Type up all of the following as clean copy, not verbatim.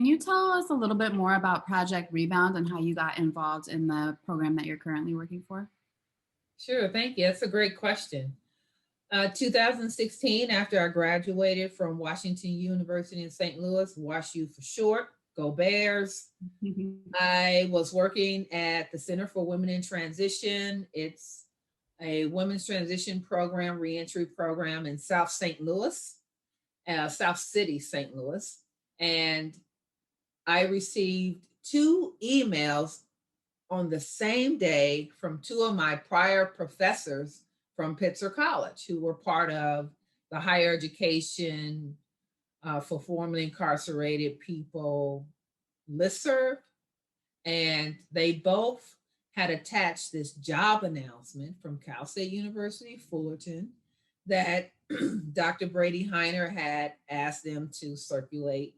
Can you tell us a little bit more about Project Rebound and how you got involved in the program that you're currently working for? Sure, thank you. That's a great question. 2016, after I graduated from Washington University in St. Louis, WashU for short, go Bears. I was working at the Center for Women in Transition. It's a women's transition program, reentry program in South St. Louis, South City, St. Louis. And I received two emails on the same day from two of my prior professors from Pitzer College who were part of the higher education for formerly incarcerated people listserv. And they both had attached this job announcement from Cal State University, Fullerton, that Dr. Brady Heiner had asked them to circulate.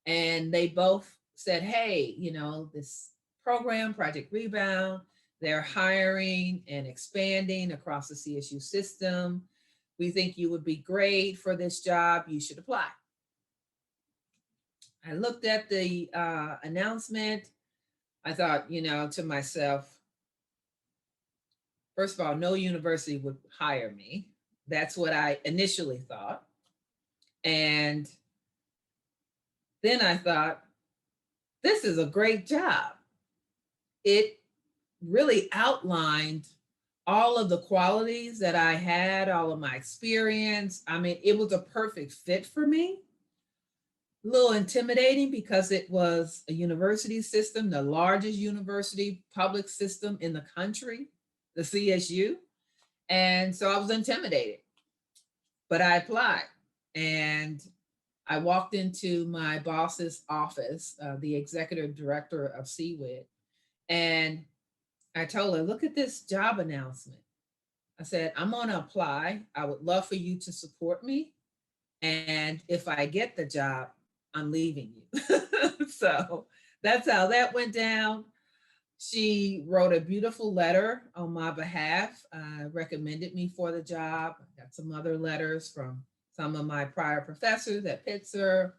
And they both said, hey, this program, Project Rebound, they're hiring and expanding across the CSU system. We think you would be great for this job. You should apply. I looked at the announcement. I thought, to myself, first of all, no university would hire me. That's what I initially thought. And then I thought, this is a great job. It really outlined all of the qualities that I had, all of my experience. I mean, it was a perfect fit for me. A little intimidating because it was a university system, the largest university public system in the country, the CSU. And so I was intimidated, but I applied. And I walked into my boss's office, the executive director of CWIT, and I told her, look at this job announcement. I said, I'm going to apply. I would love for you to support me. And if I get the job, I'm leaving you. So that's how that went down. She wrote a beautiful letter on my behalf, recommended me for the job. I got some other letters from some of my prior professors at Pitzer,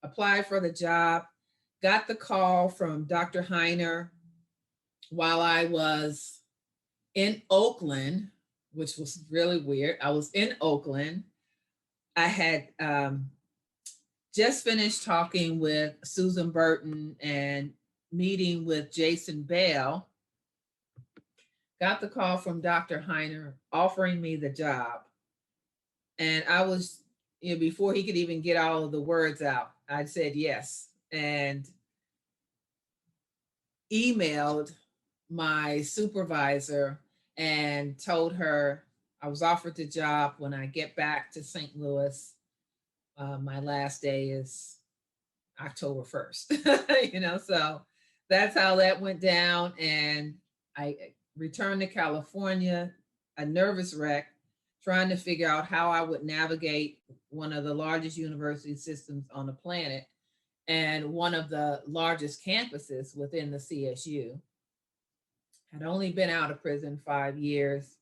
applied for the job, got the call from Dr. Heiner while I was in Oakland, which was really weird. I was in Oakland. I had just finished talking with Susan Burton and meeting with Jason Bell. Got the call from Dr. Heiner offering me the job. And I was, before he could even get all of the words out, I said yes. And emailed my supervisor and told her I was offered the job when I get back to St. Louis. My last day is October 1st, so that's how that went down. And I returned to California, a nervous wreck, trying to figure out how I would navigate one of the largest university systems on the planet and one of the largest campuses within the CSU. Had only been out of prison 5 years,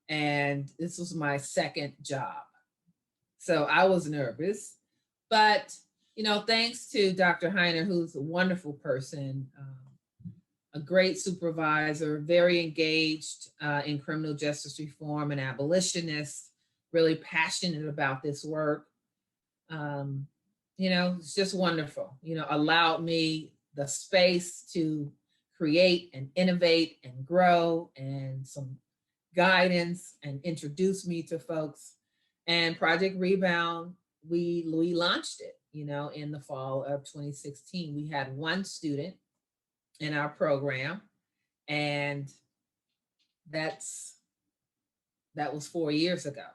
and this was my second job. So I was nervous, but thanks to Dr. Heiner, who's a wonderful person, a great supervisor, very engaged in criminal justice reform and abolitionist, really passionate about this work. It's just wonderful, allowed me the space to create and innovate and grow and some guidance and introduce me to folks. And Project Rebound, we launched it, in the fall of 2016. We had one student in our program, and that was 4 years ago.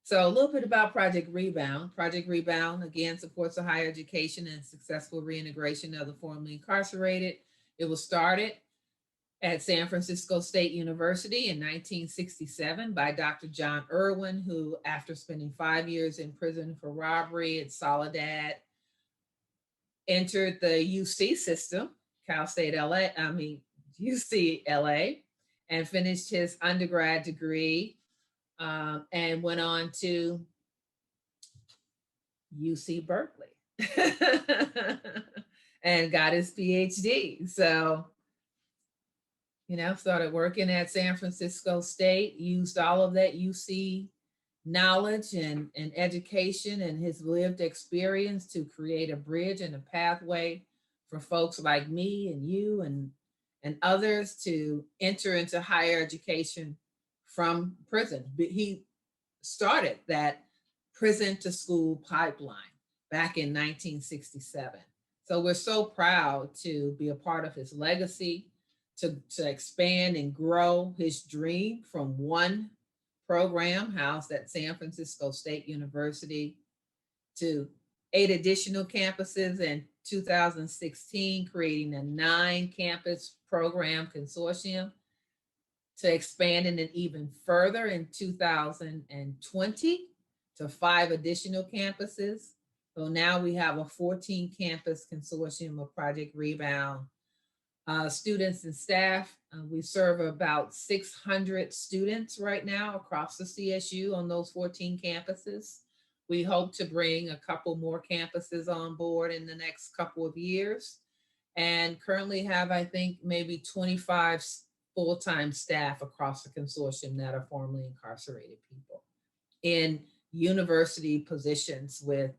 So a little bit about Project Rebound. Project Rebound, again, supports the higher education and successful reintegration of the formerly incarcerated. It was started at San Francisco State University in 1967 by Dr. John Irwin, who, after spending 5 years in prison for robbery at Soledad, entered the UC system, UCLA, and finished his undergrad degree and went on to UC Berkeley. and got his PhD. So, started working at San Francisco State, used all of that UC knowledge and education and his lived experience to create a bridge and a pathway for folks like me and you and others to enter into higher education from prison. But he started that prison to school pipeline back in 1967. So we're so proud to be a part of his legacy, to expand and grow his dream from one program housed at San Francisco State University to 8 additional campuses in 2016, creating a 9-campus program consortium, to expanding it even further in 2020 to 5 additional campuses. So now we have a 14-campus consortium of Project Rebound. Students and staff, we serve about 600 students right now across the CSU on those 14 campuses. We hope to bring a couple more campuses on board in the next couple of years, and currently have, I think, maybe 25 full-time staff across the consortium that are formerly incarcerated people in university positions with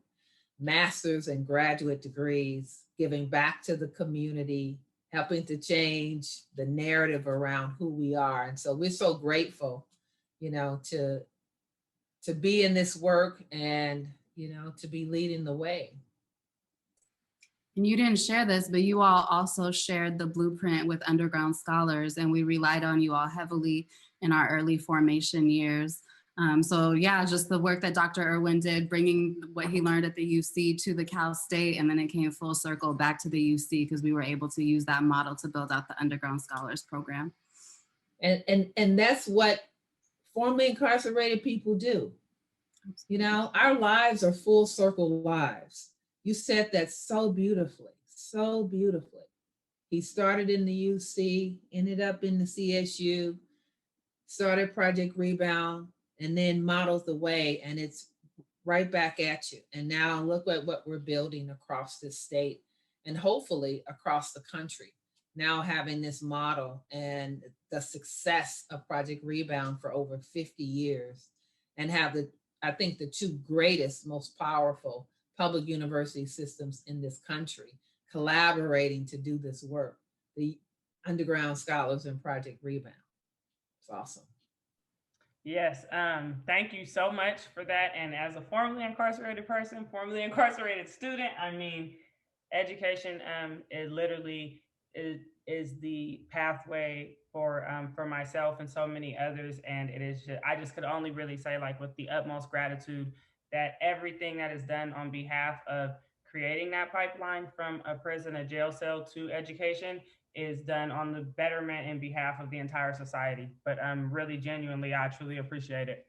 master's and graduate degrees, giving back to the community, helping to change the narrative around who we are. And so we're so grateful, to be in this work and, to be leading the way. And you didn't share this, but you all also shared the blueprint with underground scholars, and we relied on you all heavily in our early formation years. So yeah, just the work that Dr. Irwin did, bringing what he learned at the UC to the Cal State, and then it came full circle back to the UC because we were able to use that model to build out the underground scholars program. And that's what formerly incarcerated people do. Our lives are full circle lives. You said that so beautifully, so beautifully. He started in the UC, ended up in the CSU, started Project Rebound, and then modeled the way, and it's right back at you. And now look at what we're building across this state and hopefully across the country. Now having this model and the success of Project Rebound for over 50 years, and have I think the 2 greatest, most powerful public university systems in this country collaborating to do this work, the underground scholars and Project Rebound. It's awesome. Yes, thank you so much for that. And as a formerly incarcerated person, formerly incarcerated student, I mean, education, it literally is the pathway for myself and so many others. And it is I just could only really say, like, with the utmost gratitude, that everything that is done on behalf of creating that pipeline from a prison, a jail cell to education is done on the betterment and behalf of the entire society. But really, genuinely, I truly appreciate it.